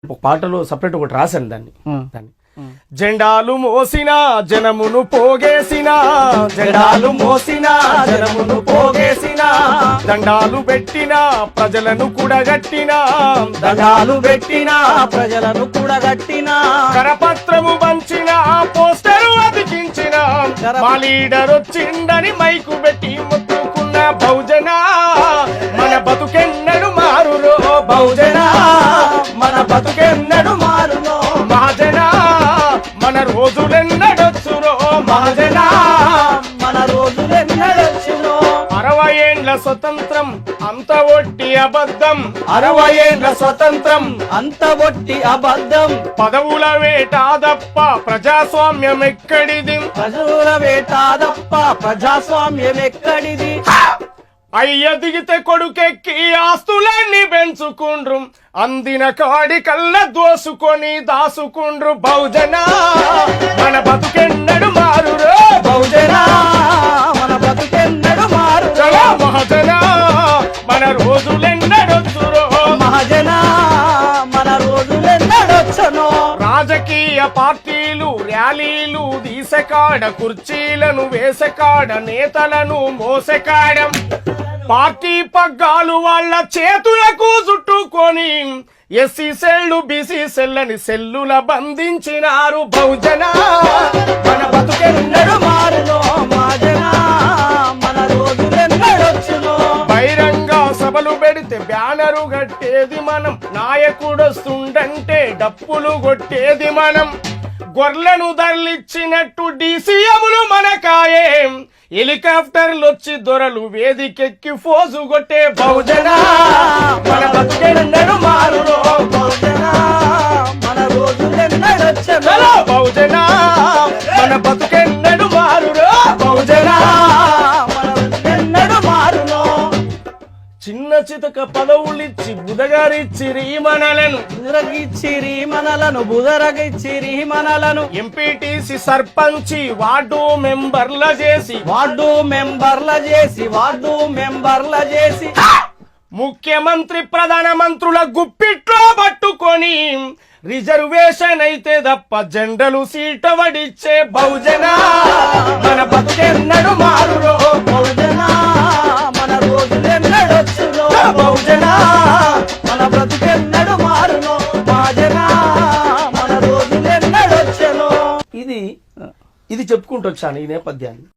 ఒక పాటలో సపరేట్ ఒకటి రాశాను దాన్ని జెండాలు మోసిన జనమును పోగేసిన జెండాలు మోసిన జనమును పోగేసిన దండాలు పెట్టిన ప్రజలను కూడగట్టిన దండాలు పెట్టిన ప్రజలను కూడగట్టిన కరపత్రము పంచిన పోస్టరు అతికించిన మా లీడర్ వచ్చిండని మైకు పెట్టి మొత్తుకున్న బహుజన మన బతుకెన్నడు మారురో బహుజన మన బతుకెన్నడు మారునో మహాజన మన రోజులెన్నడొచ్చురో మహాజన మన రోజులెన్నడొచ్చునో 60 ఏండ్ల స్వతంత్రం అంత ఒట్టి అబద్ధం 60 ఏండ్ల స్వతంత్రం అంత ఒట్టి అబద్ధం పదవుల వేట తప్ప ప్రజాస్వామ్యం ఎక్కడిది ప్రజల వేట తప్ప ప్రజాస్వామ్యం ఎక్కడిది అయ్య దిగితే కొడుకెక్కి ఆస్తులన్నీ పెంచుకుండ్రు అందిన కాడి కళ్ళ దోసుకొని దాసుకుండ్రు బహుజన మన బతుకెన్నడు మారురో బహుజన మన బతుకెన్నడు మారు చలో మహాజన మన రోజులెన్నడొచ్చురో మహాజన మన రోజులెన్నడొచ్చునో రాజకీయ పార్టీలు ర్యాలీలు దీసకాడ కుర్చీలను వేసకాడ నేతలను మోసకాడం పార్టీ పగ్గాలు వాళ్ళ చేతులకు చుట్టుకొని ఎస్సీ సెల్లు బీసీ సెల్లని సెల్లుల బంధించినారు బహుజన మన బతుకెన్నడు మారునో మహాజన మన రోజులెన్నడొచ్చునో బహిరంగ సభలు పెడితే బ్యానరు కట్టేది మనం నాయకుడొస్తుండంటే డప్పులు కొట్టేది మనం గొర్రెలను ధరలిచ్చినట్టు డీసీఎంలు మనకాయే హెలికాప్టర్లు వచ్చి దొరలు వేదికెక్కి ఫోజు కొట్టే బహుజన మన బతుకెన్నడు మారునో బహుజన మన రోజులెన్నడొచ్చునో బహుజన మన బతుకెన్నడు మారురో బహుజన మన బతుకెన్నడు మారునో చిన్న చితక పదవులిచ్చి బుధగారిచ్చిరి మనలను బుదరగిచ్చిరి మనలను బుదరగిచ్చిరి మనలను ఎంపీటీసీ సర్పంచి వార్డు మెంబర్ల చేసి వార్డు మెంబర్ల చేసి ముఖ్యమంత్రి ప్రధానమంత్రుల గుప్పిట్లో పట్టుకొని రిజర్వేషన్ అయితే తప్ప జెండలు సీట వడిచ్చే బహుజన మన బతుకెన్నడు మారురో బహుజన మన రోజులెన్నడొచ్చునో బహుజన మన బ్రతుకెన్నడు మారునో మహాజన మన రోజులెన్నడొచ్చునో ఇది చెప్పుకుంటూ వచ్చాను ఈ నేపథ్యాన్ని.